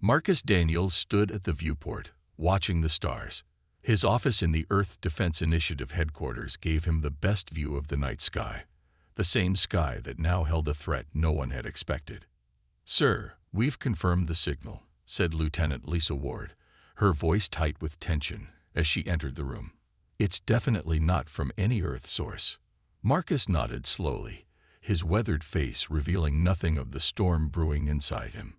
Marcus Daniels stood at the viewport, watching the stars. His office in the Earth Defense Initiative headquarters gave him the best view of the night sky, the same sky that now held a threat no one had expected. "Sir, we've confirmed the signal," said Lieutenant Lisa Ward, her voice tight with tension as she entered the room. "It's definitely not from any Earth source." Marcus nodded slowly, his weathered face revealing nothing of the storm brewing inside him.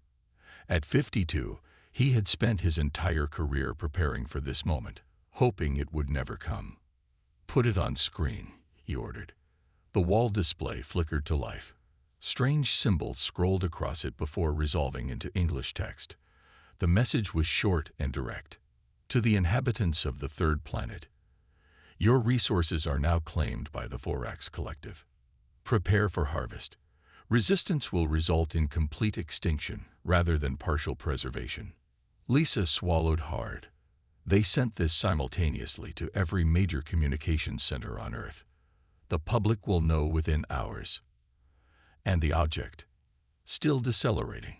At 52, he had spent his entire career preparing for this moment, hoping it would never come. "Put it on screen," he ordered. The wall display flickered to life. Strange symbols scrolled across it before resolving into English text. The message was short and direct. To the inhabitants of the third planet, your resources are now claimed by the Orcs Collective. Prepare for harvest. Resistance will result in complete extinction rather than partial preservation. Lisa swallowed hard. They sent this simultaneously to every major communications center on Earth. The public will know within hours. And the object? Still decelerating.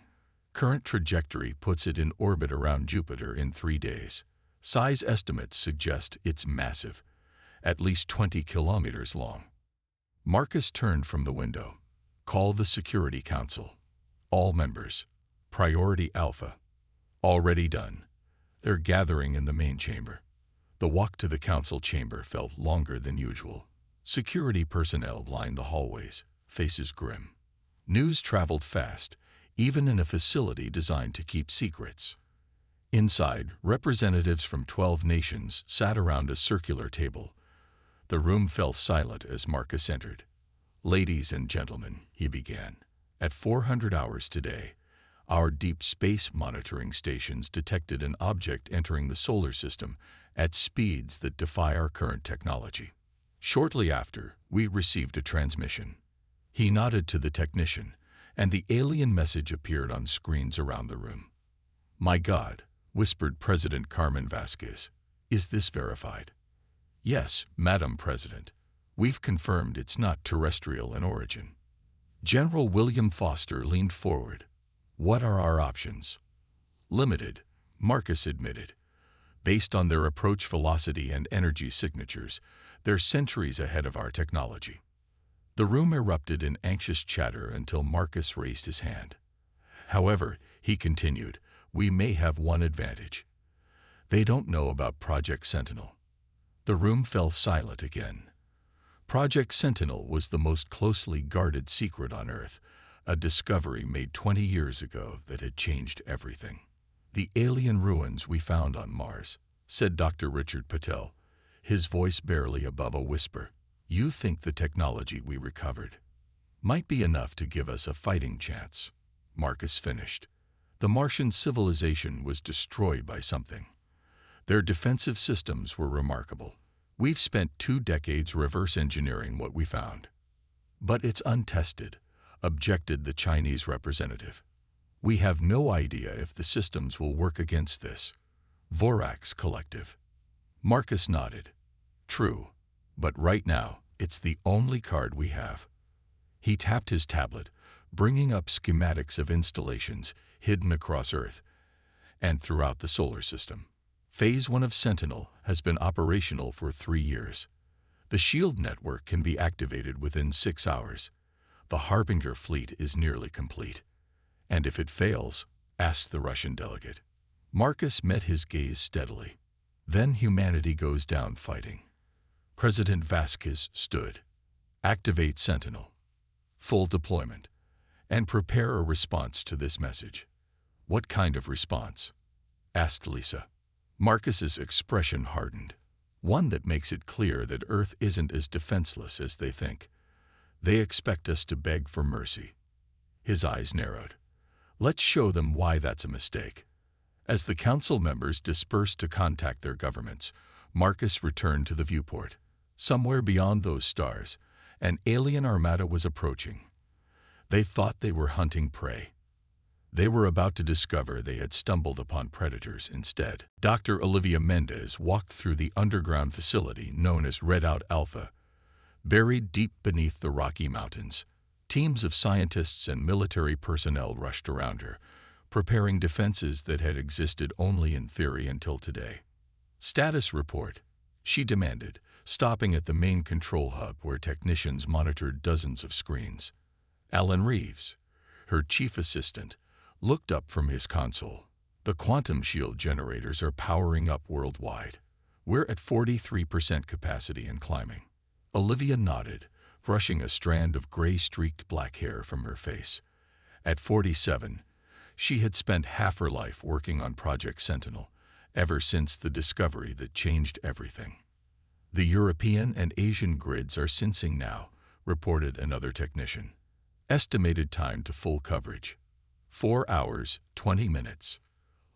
Current trajectory puts it in orbit around Jupiter in 3 days. Size estimates suggest it's massive, at least 20 kilometers long. Marcus turned from the window. "Call the Security Council. All members. Priority Alpha." "Already done." They're gathering in the main chamber. The walk to the council chamber felt longer than usual. Security personnel lined the hallways, faces grim. News traveled fast, even in a facility designed to keep secrets. Inside, representatives from 12 nations sat around a circular table. The room fell silent as Marcus entered. "Ladies and gentlemen," he began, "at 400 hours today, our deep space monitoring stations detected an object entering the solar system at speeds that defy our current technology. Shortly after, we received a transmission." He nodded to the technician, and the alien message appeared on screens around the room. "My God," whispered President Carmen Vasquez. "Is this verified?" "Yes, Madam President. We've confirmed it's not terrestrial in origin." General William Foster leaned forward. "What are our options?" "Limited," Marcus admitted. "Based on their approach velocity and energy signatures, they're centuries ahead of our technology." The room erupted in anxious chatter until Marcus raised his hand. "However," he continued, "we may have one advantage. They don't know about Project Sentinel." The room fell silent again. Project Sentinel was the most closely guarded secret on Earth, a discovery made 20 years ago that had changed everything. "The alien ruins we found on Mars," said Dr. Richard Patel, his voice barely above a whisper. "You think the technology we recovered might be enough to give us a fighting chance?" Marcus finished. "The Martian civilization was destroyed by something. Their defensive systems were remarkable. We've spent 2 decades reverse engineering what we found." "But it's untested," objected the Chinese representative. "We have no idea if the systems will work against this Orcs Collective." Marcus nodded. "True, but right now, it's the only card we have." He tapped his tablet, bringing up schematics of installations hidden across Earth and throughout the solar system. Phase 1 of Sentinel has been operational for 3 years. The shield network can be activated within 6 hours. The Harbinger fleet is nearly complete. "And if it fails?" asked the Russian delegate. Marcus met his gaze steadily. "Then humanity goes down fighting." President Vasquez stood. "Activate Sentinel. Full deployment. And prepare a response to this message." "What kind of response?" asked Lisa. Marcus's expression hardened. "One that makes it clear that Earth isn't as defenseless as they think. They expect us to beg for mercy." His eyes narrowed. "Let's show them why that's a mistake." As the council members dispersed to contact their governments, Marcus returned to the viewport. Somewhere beyond those stars, an alien armada was approaching. They thought they were hunting prey. They were about to discover they had stumbled upon predators instead. Dr. Olivia Mendez walked through the underground facility known as Redout Alpha. Buried deep beneath the Rocky Mountains, teams of scientists and military personnel rushed around her, preparing defenses that had existed only in theory until today. "Status report," she demanded, stopping at the main control hub where technicians monitored dozens of screens. Alan Reeves, her chief assistant, looked up from his console. "The quantum shield generators are powering up worldwide. We're at 43% capacity and climbing." Olivia nodded, brushing a strand of gray-streaked black hair from her face. At 47, she had spent half her life working on Project Sentinel, ever since the discovery that changed everything. "The European and Asian grids are sensing now," reported another technician. "Estimated time to full coverage: 4 hours, 20 minutes.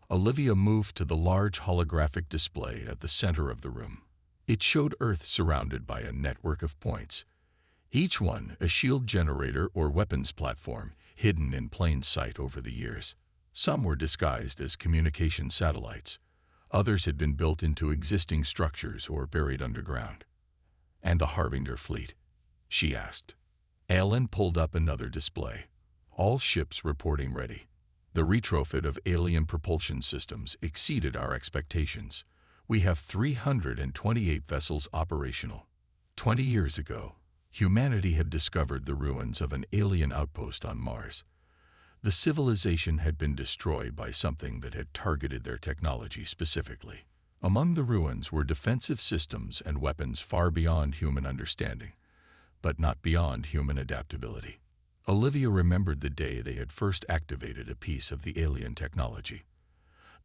Olivia moved to the large holographic display at the center of the room. It showed Earth surrounded by a network of points, each one a shield generator or weapons platform hidden in plain sight over the years. Some were disguised as communication satellites. Others had been built into existing structures or buried underground. "And the Harbinger fleet?" she asked. Alan pulled up another display. "All ships reporting ready. The retrofit of alien propulsion systems exceeded our expectations. We have 328 vessels operational." 20 years ago, humanity had discovered the ruins of an alien outpost on Mars. The civilization had been destroyed by something that had targeted their technology specifically. Among the ruins were defensive systems and weapons far beyond human understanding, but not beyond human adaptability. Olivia remembered the day they had first activated a piece of the alien technology.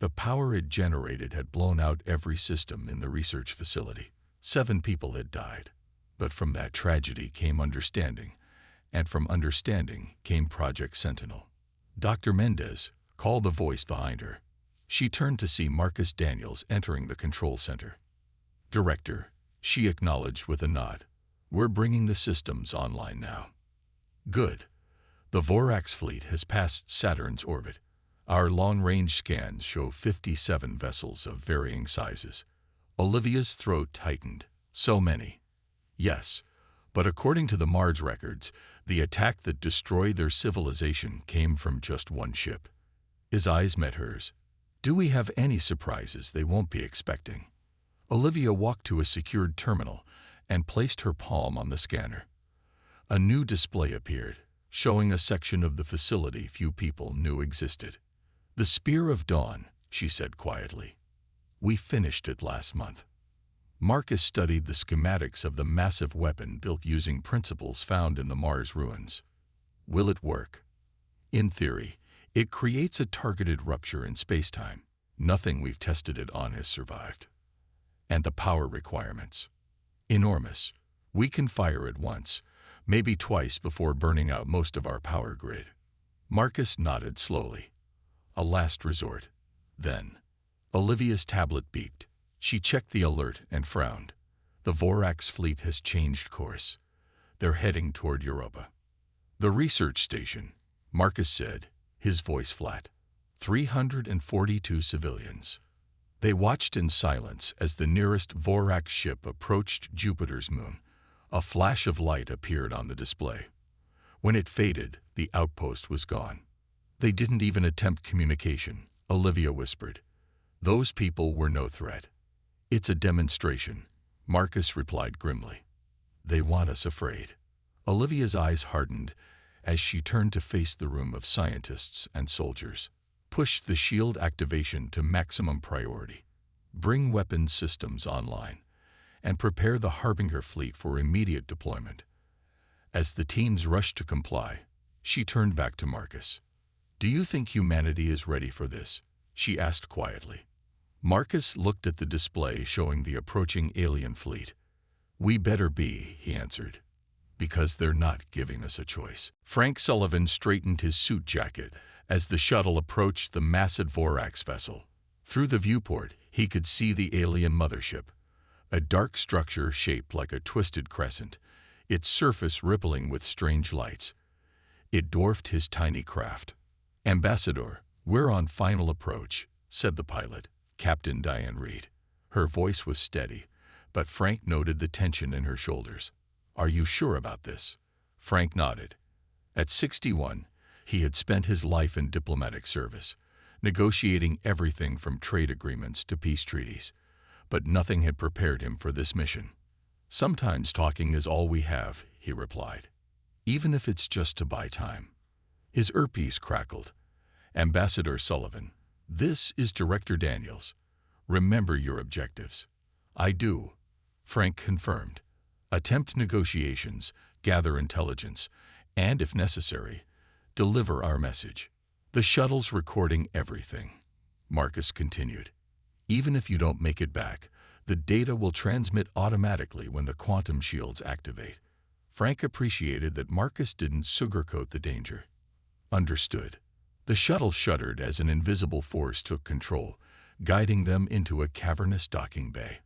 The power it generated had blown out every system in the research facility. 7 people had died. But from that tragedy came understanding, and from understanding came Project Sentinel. "Dr. Mendez," called the voice behind her. She turned to see Marcus Daniels entering the control center. "Director," she acknowledged with a nod. "We're bringing the systems online now." "Good. The Vorax fleet has passed Saturn's orbit. Our long-range scans show 57 vessels of varying sizes." Olivia's throat tightened. "So many." "Yes, but according to the Mars records, the attack that destroyed their civilization came from just one ship." His eyes met hers. "Do we have any surprises they won't be expecting?" Olivia walked to a secured terminal and placed her palm on the scanner. A new display appeared, showing a section of the facility few people knew existed. "The Spear of Dawn," she said quietly. "We finished it last month." Marcus studied the schematics of the massive weapon built using principles found in the Mars ruins. "Will it work?" "In theory, it creates a targeted rupture in spacetime. Nothing we've tested it on has survived." "And the power requirements?" "Enormous. We can fire it once, maybe twice before burning out most of our power grid." Marcus nodded slowly. "A last resort." Then Olivia's tablet beeped. She checked the alert and frowned. "The Vorax fleet has changed course. They're heading toward Europa." "The research station," Marcus said, his voice flat. 342 civilians. They watched in silence as the nearest Vorax ship approached Jupiter's moon. A flash of light appeared on the display. When it faded, the outpost was gone. "They didn't even attempt communication," Olivia whispered. "Those people were no threat." "It's a demonstration," Marcus replied grimly. "They want us afraid." Olivia's eyes hardened as she turned to face the room of scientists and soldiers. "Push the shield activation to maximum priority. Bring weapons systems online, and prepare the Harbinger fleet for immediate deployment." As the teams rushed to comply, she turned back to Marcus. "Do you think humanity is ready for this?" she asked quietly. Marcus looked at the display showing the approaching alien fleet. "We better be," he answered, "because they're not giving us a choice." Frank Sullivan straightened his suit jacket as the shuttle approached the massive Vorax vessel. Through the viewport, he could see the alien mothership, a dark structure shaped like a twisted crescent, its surface rippling with strange lights. It dwarfed his tiny craft. "Ambassador, we're on final approach," said the pilot, Captain Diane Reed. Her voice was steady, but Frank noted the tension in her shoulders. "Are you sure about this?" Frank nodded. At 61, he had spent his life in diplomatic service, negotiating everything from trade agreements to peace treaties. But nothing had prepared him for this mission. "Sometimes talking is all we have," he replied, "even if it's just to buy time." His earpiece crackled. "Ambassador Sullivan, this is Director Daniels. Remember your objectives." "I do," Frank confirmed. "Attempt negotiations, gather intelligence, and, if necessary, deliver our message." "The shuttle's recording everything," Marcus continued. "Even if you don't make it back, the data will transmit automatically when the quantum shields activate." Frank appreciated that Marcus didn't sugarcoat the danger. "Understood." The shuttle shuddered as an invisible force took control, guiding them into a cavernous docking bay.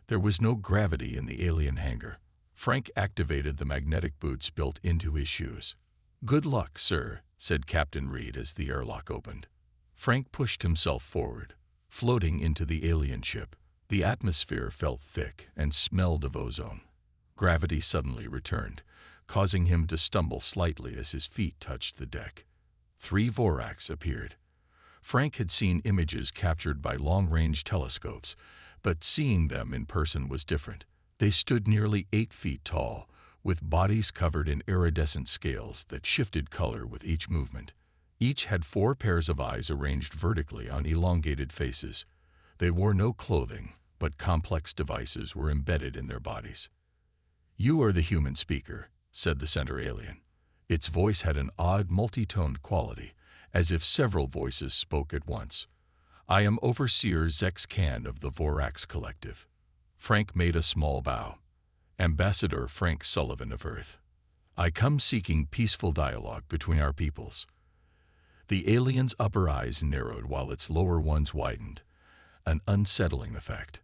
There was no gravity in the alien hangar. Frank activated the magnetic boots built into his shoes. "Good luck, sir," said Captain Reed as the airlock opened. Frank pushed himself forward, floating into the alien ship. The atmosphere felt thick and smelled of ozone. Gravity suddenly returned, causing him to stumble slightly as his feet touched the deck. 3 Voraks appeared. Frank had seen images captured by long-range telescopes, but seeing them in person was different. They stood nearly 8 feet tall, with bodies covered in iridescent scales that shifted color with each movement. Each had 4 pairs of eyes arranged vertically on elongated faces. They wore no clothing, but complex devices were embedded in their bodies. "You are the human speaker," said the center alien. Its voice had an odd, multi-toned quality, as if several voices spoke at once. "I am Overseer Zex Khan of the Voraks Collective." Frank made a small bow. "Ambassador Frank Sullivan of Earth. I come seeking peaceful dialogue between our peoples." The alien's upper eyes narrowed while its lower ones widened, an unsettling effect.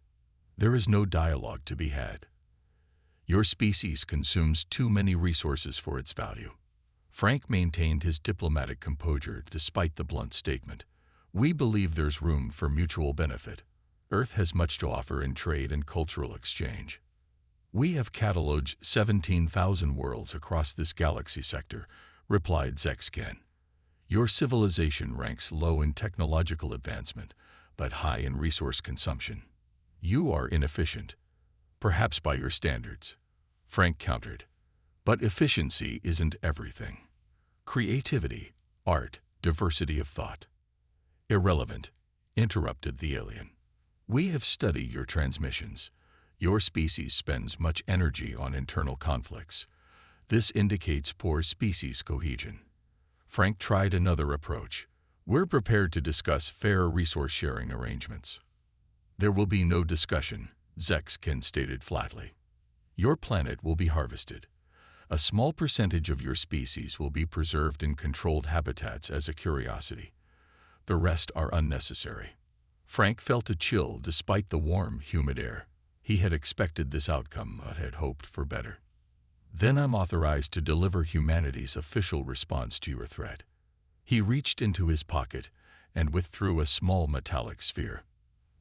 "There is no dialogue to be had. Your species consumes too many resources for its value." Frank maintained his diplomatic composure despite the blunt statement. "We believe there's room for mutual benefit. Earth has much to offer in trade and cultural exchange. We have cataloged 17,000 worlds across this galaxy sector," replied Zex Khan. "Your civilization ranks low in technological advancement, but high in resource consumption. You are inefficient, perhaps by your standards," Frank countered. "But efficiency isn't everything. Creativity, art, diversity of thought." "Irrelevant," interrupted the alien. "We have studied your transmissions. Your species spends much energy on internal conflicts. This indicates poor species cohesion." Frank tried another approach. "We're prepared to discuss fair resource-sharing arrangements." "There will be no discussion," Zex Khan stated flatly. "Your planet will be harvested. A small percentage of your species will be preserved in controlled habitats as a curiosity. The rest are unnecessary." Frank felt a chill despite the warm, humid air. He had expected this outcome but had hoped for better. "Then I'm authorized to deliver humanity's official response to your threat." He reached into his pocket and withdrew a small metallic sphere.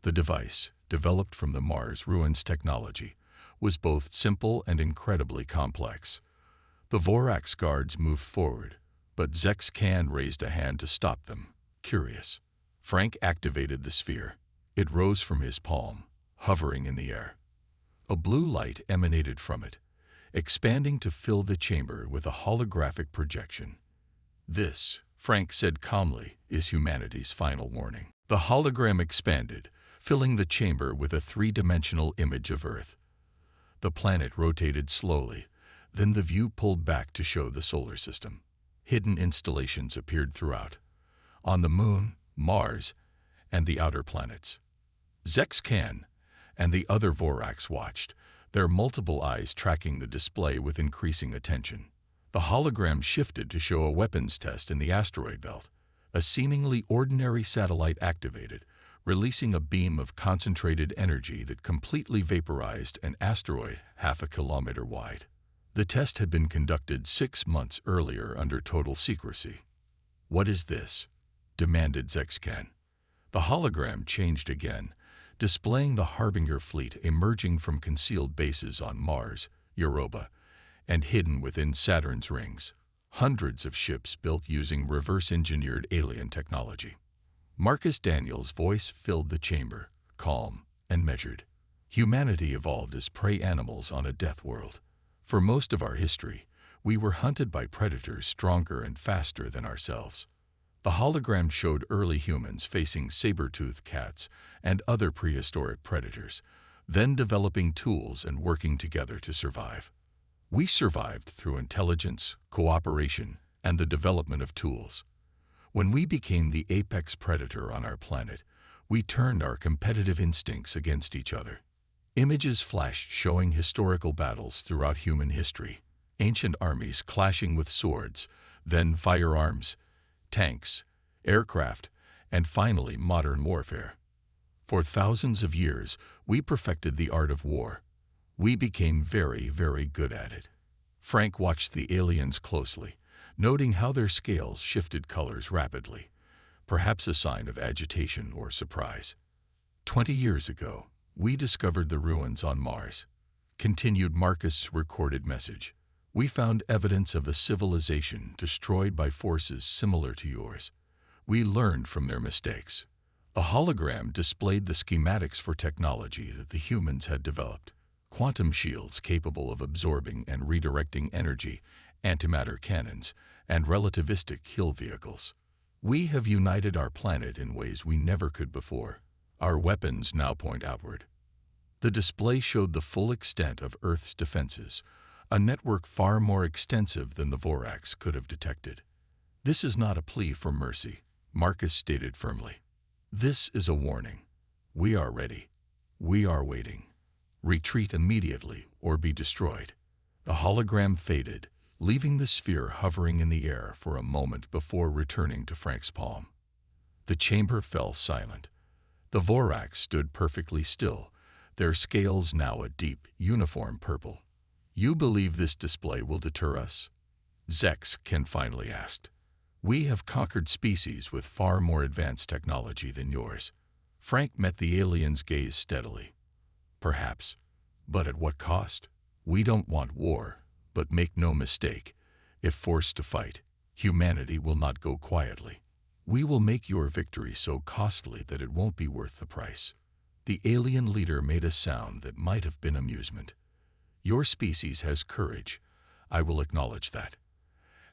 The device, developed from the Mars Ruins technology, was both simple and incredibly complex. The Voraks guards moved forward, but Zex Khan raised a hand to stop them, curious. Frank activated the sphere. It rose from his palm, hovering in the air. A blue light emanated from it, expanding to fill the chamber with a holographic projection. "This," Frank said calmly, "is humanity's final warning." The hologram expanded, filling the chamber with a 3-dimensional image of Earth. The planet rotated slowly, then the view pulled back to show the solar system. Hidden installations appeared throughout, on the Moon, Mars, and the outer planets. Zex Khan and the other Voraks watched, their multiple eyes tracking the display with increasing attention. The hologram shifted to show a weapons test in the asteroid belt. A seemingly ordinary satellite activated, releasing a beam of concentrated energy that completely vaporized an asteroid half a kilometer wide. The test had been conducted 6 months earlier under total secrecy. "What is this?" demanded Zex Khan. The hologram changed again, displaying the Harbinger fleet emerging from concealed bases on Mars, Europa, and hidden within Saturn's rings. Hundreds of ships built using reverse-engineered alien technology. Marcus Daniels' voice filled the chamber, calm and measured. Humanity evolved as prey animals on a death world. For most of our history, we were hunted by predators stronger and faster than ourselves. The hologram showed early humans facing saber-toothed cats and other prehistoric predators, then developing tools and working together to survive. We survived through intelligence, cooperation, and the development of tools. When we became the apex predator on our planet, we turned our competitive instincts against each other. Images flashed showing historical battles throughout human history, ancient armies clashing with swords, then firearms, tanks, aircraft, and finally modern warfare. For thousands of years, we perfected the art of war. We became very, very good at it. Frank watched the aliens closely, noting how their scales shifted colors rapidly, perhaps a sign of agitation or surprise. 20 years ago, we discovered the ruins on Mars. Continued Marcus' recorded message. We found evidence of a civilization destroyed by forces similar to yours. We learned from their mistakes. A hologram displayed the schematics for technology that the humans had developed. Quantum shields capable of absorbing and redirecting energy, antimatter cannons, and relativistic kill vehicles. We have united our planet in ways we never could before. Our weapons now point outward. The display showed the full extent of Earth's defenses, a network far more extensive than the Voraks could have detected. This is not a plea for mercy, Marcus stated firmly. This is a warning. We are ready. We are waiting. Retreat immediately or be destroyed. The hologram faded, leaving the sphere hovering in the air for a moment before returning to Frank's palm. The chamber fell silent. The Voraks stood perfectly still, their scales now a deep, uniform purple. You believe this display will deter us? Ken finally asked. We have conquered species with far more advanced technology than yours. Frank met the alien's gaze steadily. Perhaps, but at what cost? We don't want war, but make no mistake, if forced to fight, humanity will not go quietly. We will make your victory so costly that it won't be worth the price. The alien leader made a sound that might have been amusement. Your species has courage. I will acknowledge that.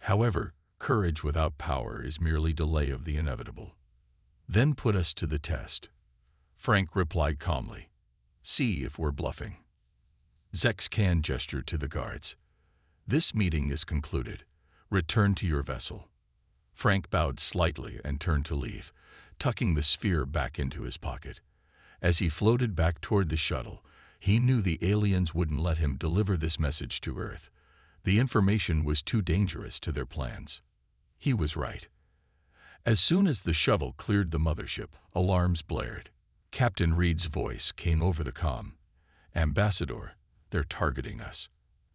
However, courage without power is merely delay of the inevitable. Then put us to the test. Frank replied calmly. See if we're bluffing. Ken gestured to the guards. This meeting is concluded. Return to your vessel. Frank bowed slightly and turned to leave, tucking the sphere back into his pocket. As he floated back toward the shuttle, he knew the aliens wouldn't let him deliver this message to Earth. The information was too dangerous to their plans. He was right. As soon as the shuttle cleared the mothership, alarms blared. Captain Reed's voice came over the comm. Ambassador, they're targeting us.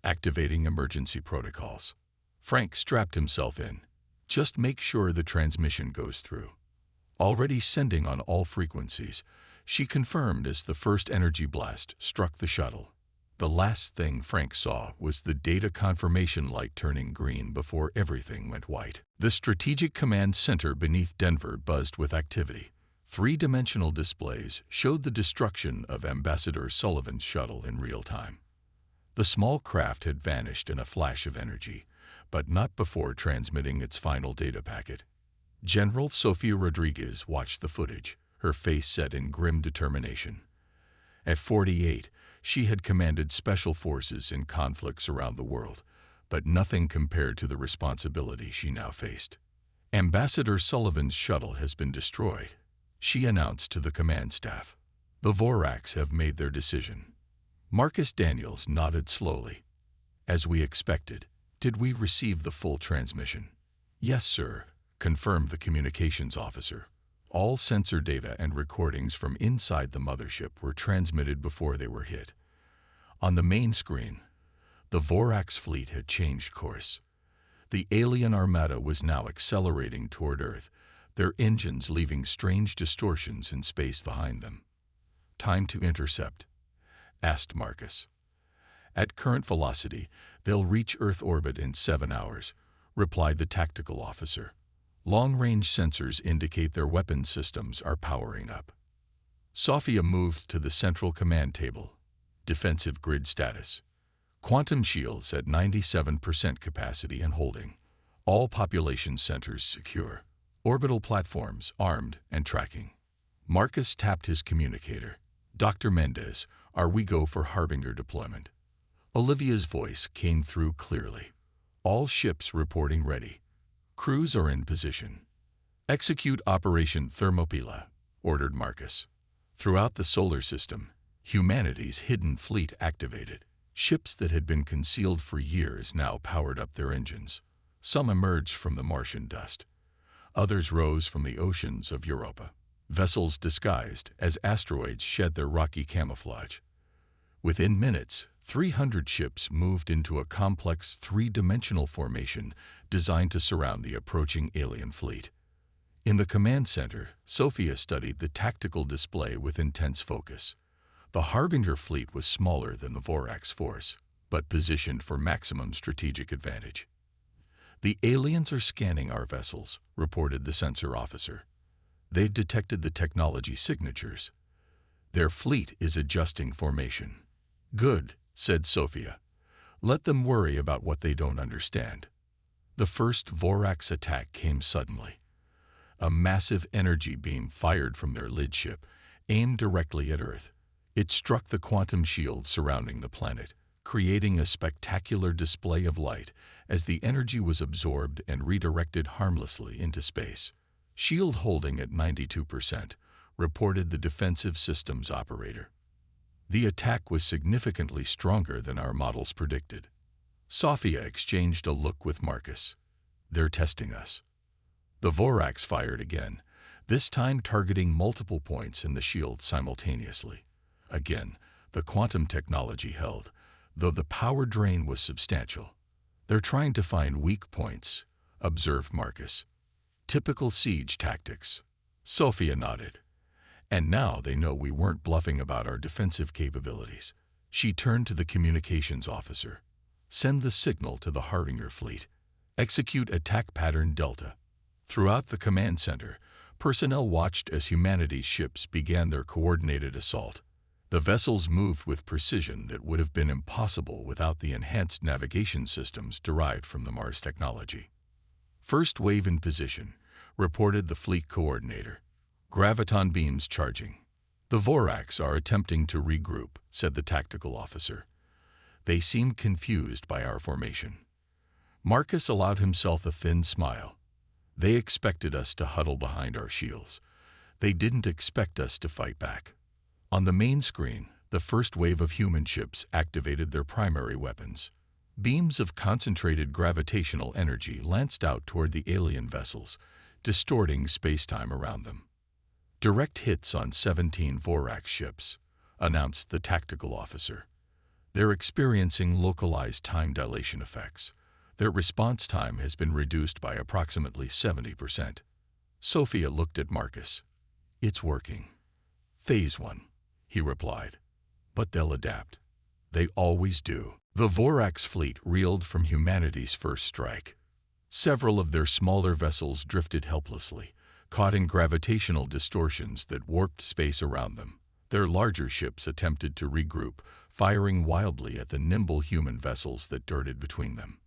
Activating emergency protocols. Frank strapped himself in. Just make sure the transmission goes through. Already sending on all frequencies, she confirmed as the first energy blast struck the shuttle. The last thing Frank saw was the data confirmation light turning green before everything went white. The Strategic Command Center beneath Denver buzzed with activity. Three-dimensional displays showed the destruction of Ambassador Sullivan's shuttle in real time. The small craft had vanished in a flash of energy, but not before transmitting its final data packet. General Sofia Rodriguez watched the footage, her face set in grim determination. At 48, she had commanded special forces in conflicts around the world, but nothing compared to the responsibility she now faced. Ambassador Sullivan's shuttle has been destroyed, she announced to the command staff. The Voraks have made their decision. Marcus Daniels nodded slowly. As we expected, did we receive the full transmission? Yes, sir, confirmed the communications officer. All sensor data and recordings from inside the mothership were transmitted before they were hit. On the main screen, the Voraks fleet had changed course. The alien armada was now accelerating toward Earth, their engines leaving strange distortions in space behind them. Time to intercept? Asked Marcus. At current velocity, they'll reach Earth orbit in 7 hours, replied the tactical officer. Long-range sensors indicate their weapon systems are powering up. Sophia moved to the central command table. Defensive grid status. Quantum shields at 97% capacity and holding. All population centers secure. Orbital platforms armed and tracking. Marcus tapped his communicator. Dr. Mendez, are we go for Harbinger deployment? Olivia's voice came through clearly. All ships reporting ready. Crews are in position. Execute Operation Thermopylae, ordered Marcus. Throughout the solar system, humanity's hidden fleet activated. Ships that had been concealed for years now powered up their engines. Some emerged from the Martian dust. Others rose from the oceans of Europa. Vessels disguised as asteroids shed their rocky camouflage. Within minutes, 300 ships moved into a complex three-dimensional formation designed to surround the approaching alien fleet. In the command center, Sophia studied the tactical display with intense focus. The Harbinger fleet was smaller than the Vorax force, but positioned for maximum strategic advantage. The aliens are scanning our vessels, reported the sensor officer. They've detected the technology signatures. Their fleet is adjusting formation. Good, said Sophia. Let them worry about what they don't understand. The first Vorax attack came suddenly. A massive energy beam fired from their lid ship, aimed directly at Earth. It struck the quantum shield surrounding the planet, creating a spectacular display of light as the energy was absorbed and redirected harmlessly into space. Shield holding at 92%, reported the defensive systems operator. The attack was significantly stronger than our models predicted. Sophia exchanged a look with Marcus. They're testing us. The Vorax fired again, this time targeting multiple points in the shield simultaneously. Again, the quantum technology held, though the power drain was substantial. They're trying to find weak points, observed Marcus. Typical siege tactics. Sophia nodded. And now they know we weren't bluffing about our defensive capabilities. She turned to the communications officer. Send the signal to the Harbinger fleet. Execute attack pattern Delta. Throughout the command center, personnel watched as humanity's ships began their coordinated assault. The vessels moved with precision that would have been impossible without the enhanced navigation systems derived from the Mars technology. First wave in position, reported the fleet coordinator. Graviton beams charging. The Vorax are attempting to regroup, said the tactical officer. They seemed confused by our formation. Marcus allowed himself a thin smile. They expected us to huddle behind our shields. They didn't expect us to fight back. On the main screen, the first wave of human ships activated their primary weapons. Beams of concentrated gravitational energy lanced out toward the alien vessels, distorting space-time around them. Direct hits on 17 Vorax ships, announced the tactical officer. They're experiencing localized time dilation effects. Their response time has been reduced by approximately 70%. Sophia looked at Marcus. It's working. Phase 1, he replied. But they'll adapt. They always do. The Vorax fleet reeled from humanity's first strike. Several of their smaller vessels drifted helplessly, caught in gravitational distortions that warped space around them. Their larger ships attempted to regroup, firing wildly at the nimble human vessels that darted between them.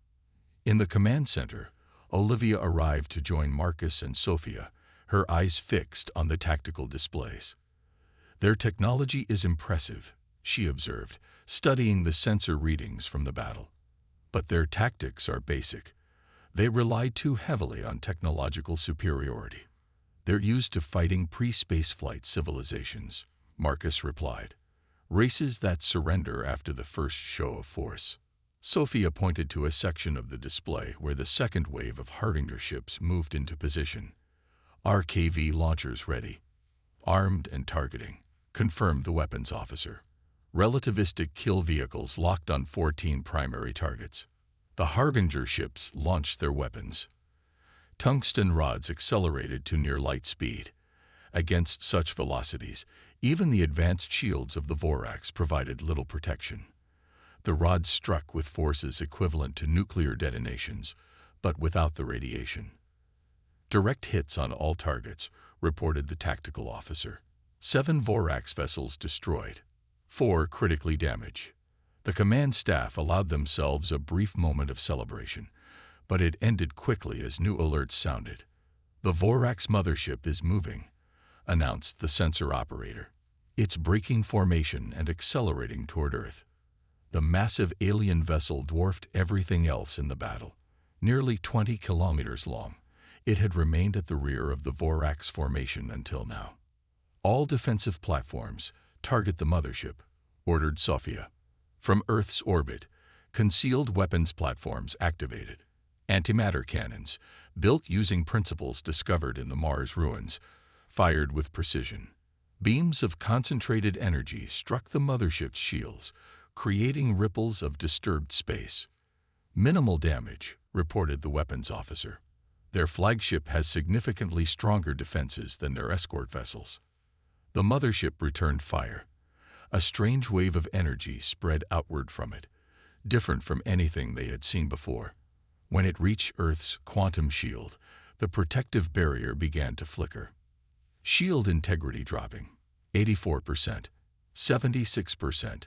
In the command center, Olivia arrived to join Marcus and Sophia, her eyes fixed on the tactical displays. Their technology is impressive, she observed, studying the sensor readings from the battle. But their tactics are basic. They rely too heavily on technological superiority. They're used to fighting pre-spaceflight civilizations, Marcus replied. Races that surrender after the first show of force. Sophia pointed to a section of the display where the second wave of Harbinger ships moved into position. RKV launchers ready. Armed and targeting, confirmed the weapons officer. Relativistic kill vehicles locked on 14 primary targets. The Harbinger ships launched their weapons. Tungsten rods accelerated to near light speed. Against such velocities, even the advanced shields of the Vorax provided little protection. The rods struck with forces equivalent to nuclear detonations, but without the radiation. Direct hits on all targets, reported the tactical officer. 7 Vorax vessels destroyed. 4 critically damaged. The command staff allowed themselves a brief moment of celebration, but it ended quickly as new alerts sounded. The Vorax mothership is moving, announced the sensor operator. It's breaking formation and accelerating toward Earth. The massive alien vessel dwarfed everything else in the battle. Nearly 20 kilometers long, it had remained at the rear of the Vorax formation until now. All defensive platforms target the mothership, ordered Sophia. From Earth's orbit, concealed weapons platforms activated. Antimatter cannons, built using principles discovered in the Mars ruins, fired with precision. Beams of concentrated energy struck the mothership's shields, creating ripples of disturbed space. Minimal damage, reported the weapons officer. Their flagship has significantly stronger defenses than their escort vessels. The mothership returned fire. A strange wave of energy spread outward from it, different from anything they had seen before. When it reached Earth's quantum shield, the protective barrier began to flicker. Shield integrity dropping. 84%, 76%,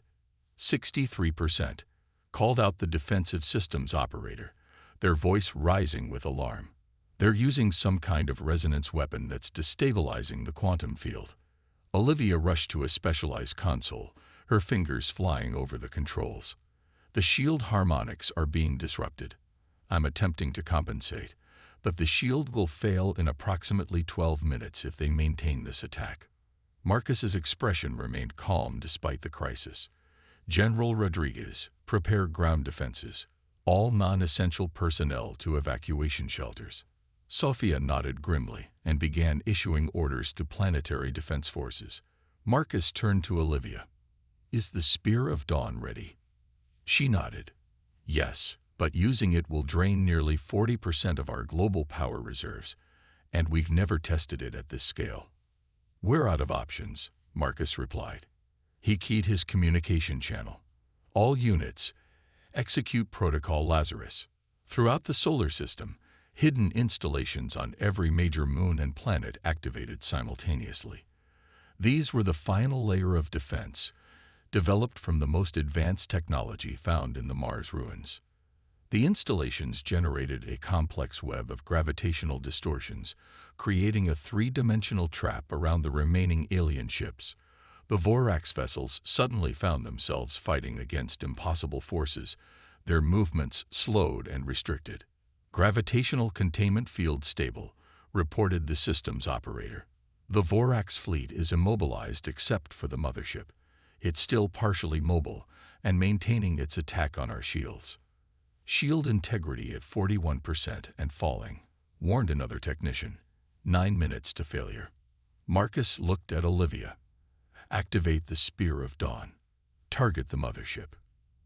63%, called out the defensive systems operator, their voice rising with alarm. They're using some kind of resonance weapon that's destabilizing the quantum field. Olivia rushed to a specialized console, her fingers flying over the controls. The shield harmonics are being disrupted. I'm attempting to compensate, but the shield will fail in approximately 12 minutes if they maintain this attack. Marcus's expression remained calm despite the crisis. General Rodriguez, prepare ground defenses. All non-essential personnel to evacuation shelters. Sophia nodded grimly and began issuing orders to planetary defense forces. Marcus turned to Olivia. Is the Spear of Dawn ready? She nodded. Yes, but using it will drain nearly 40% of our global power reserves, and we've never tested it at this scale. We're out of options, Marcus replied. He keyed his communication channel. All units, execute Protocol Lazarus. Throughout the solar system, hidden installations on every major moon and planet activated simultaneously. These were the final layer of defense, developed from the most advanced technology found in the Mars ruins. The installations generated a complex web of gravitational distortions, creating a three-dimensional trap around the remaining alien ships. The Vorax vessels suddenly found themselves fighting against impossible forces, their movements slowed and restricted. Gravitational containment field stable, reported the systems operator. The Vorax fleet is immobilized except for the mothership. It's still partially mobile and maintaining its attack on our shields. Shield integrity at 41% and falling, warned another technician. 9 minutes to failure. Marcus looked at Olivia. Activate the Spear of Dawn. Target the mothership.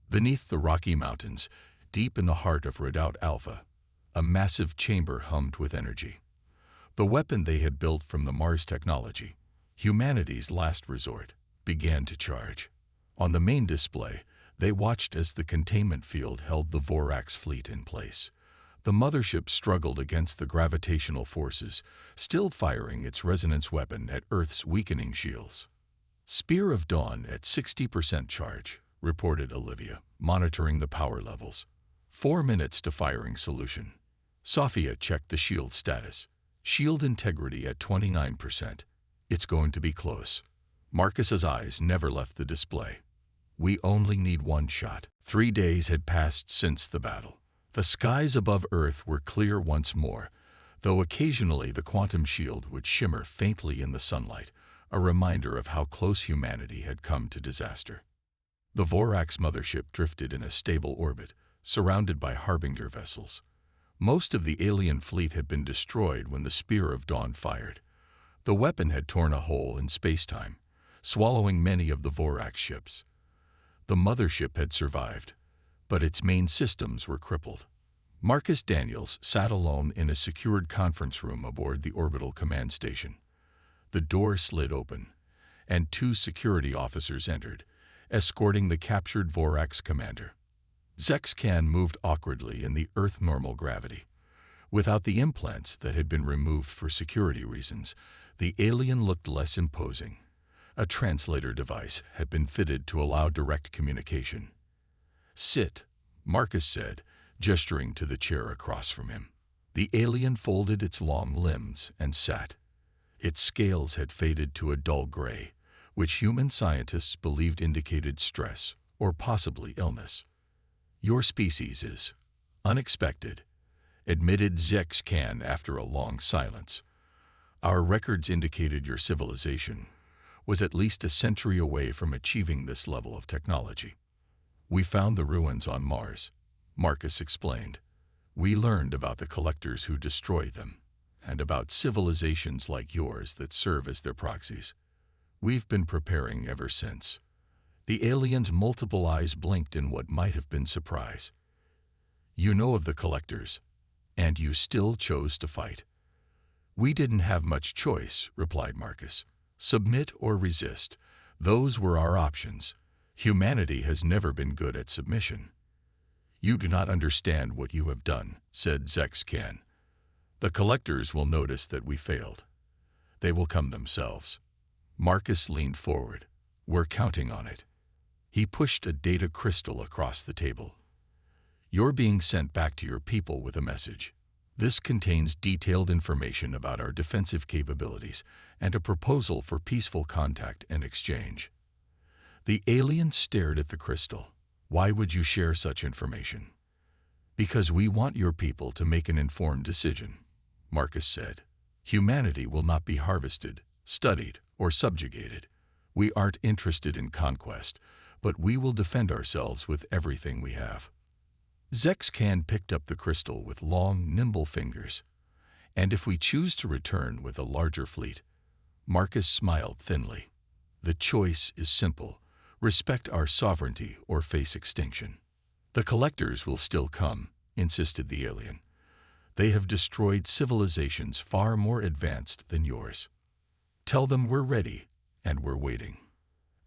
Beneath the Rocky Mountains, deep in the heart of Redoubt Alpha, a massive chamber hummed with energy. The weapon they had built from the Mars technology, humanity's last resort, began to charge. On the main display, they watched as the containment field held the Vorax fleet in place. The mothership struggled against the gravitational forces, still firing its resonance weapon at Earth's weakening shields. Spear of Dawn at 60% charge, reported Olivia, monitoring the power levels. 4 minutes to firing solution. Sophia checked the shield status. Shield integrity at 29%. It's going to be close. Marcus's eyes never left the display. We only need one shot. 3 days had passed since the battle. The skies above Earth were clear once more, though occasionally the quantum shield would shimmer faintly in the sunlight, a reminder of how close humanity had come to disaster. The Vorax mothership drifted in a stable orbit, surrounded by Harbinger vessels. Most of the alien fleet had been destroyed when the Spear of Dawn fired. The weapon had torn a hole in space-time, swallowing many of the Vorax ships. The mothership had survived, but its main systems were crippled. Marcus Daniels sat alone in a secured conference room aboard the orbital command station. The door slid open, and 2 security officers entered, escorting the captured Vorax commander. Zexcan moved awkwardly in the Earth normal gravity. Without the implants that had been removed for security reasons, the alien looked less imposing. A translator device had been fitted to allow direct communication. "Sit," Marcus said, gesturing to the chair across from him. The alien folded its long limbs and sat. Its scales had faded to a dull gray, which human scientists believed indicated stress or possibly illness. "Your species is unexpected," admitted Zex Can after a long silence. "Our records indicated your civilization was at least a century away from achieving this level of technology. We found the ruins on Mars," Marcus explained. "We learned about the collectors who destroyed them, and about civilizations like yours that serve as their proxies. We've been preparing ever since." The alien's multiple eyes blinked in what might have been surprise. "You know of the collectors, and you still chose to fight." "We didn't have much choice," replied Marcus. "Submit or resist. Those were our options. Humanity has never been good at submission." "You do not understand what you have done," said Zex Can. "The collectors will notice that we failed. They will come themselves." Marcus leaned forward. "We're counting on it." He pushed a data crystal across the table. "You're being sent back to your people with a message. This contains detailed information about our defensive capabilities and a proposal for peaceful contact and exchange." The alien stared at the crystal. "Why would you share such information?" "Because we want your people to make an informed decision," Marcus said. "Humanity will not be harvested, studied, or subjugated. We aren't interested in conquest, but we will defend ourselves with everything we have." Zex Can picked up the crystal with long, nimble fingers. "And if we choose to return with a larger fleet?" Marcus smiled thinly. "The choice is simple. Respect our sovereignty or face extinction." "The collectors will still come," insisted the alien. "They have destroyed civilizations far more advanced than yours. Tell them we're ready, and we're waiting."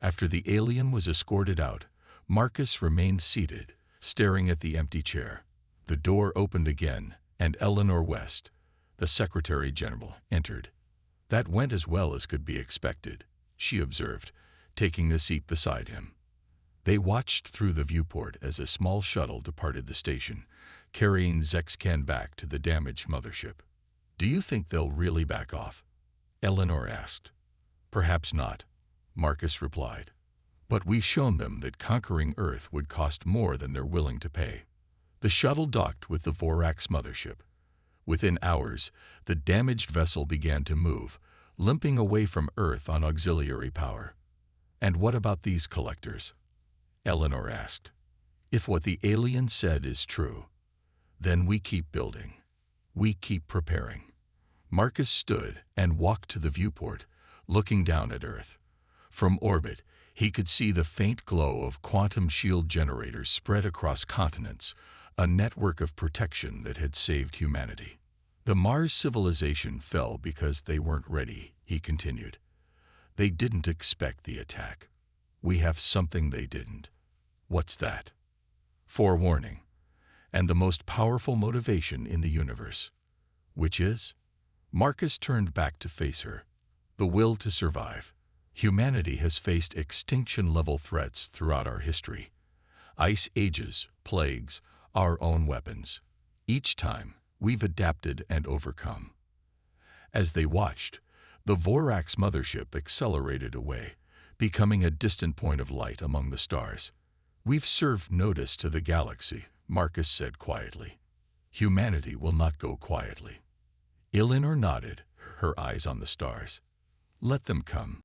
After the alien was escorted out, Marcus remained seated, staring at the empty chair. The door opened again, and Eleanor West, the Secretary General, entered. "That went as well as could be expected," she observed, taking a seat beside him. They watched through the viewport as a small shuttle departed the station, carrying Zex Can back to the damaged mothership. "Do you think they'll really back off?" Eleanor asked. "Perhaps not," Marcus replied. "But we've shown them that conquering Earth would cost more than they're willing to pay." The shuttle docked with the Vorax mothership. Within hours, the damaged vessel began to move, limping away from Earth on auxiliary power. "And what about these collectors?" Eleanor asked. "If what the alien said is true, then we keep building. We keep preparing." Marcus stood and walked to the viewport, looking down at Earth. From orbit, he could see the faint glow of quantum shield generators spread across continents, a network of protection that had saved humanity. "The Mars civilization fell because they weren't ready," he continued. "They didn't expect the attack. We have something they didn't." "What's that?" "Forewarning, and the most powerful motivation in the universe." "Which is?" Marcus turned back to face her. "The will to survive. Humanity has faced extinction-level threats throughout our history. Ice ages, plagues, our own weapons. Each time, we've adapted and overcome." As they watched, the Vorax mothership accelerated away, becoming a distant point of light among the stars. "We've served notice to the galaxy," Marcus said quietly. "Humanity will not go quietly." Eleanor nodded, her eyes on the stars. "Let them come."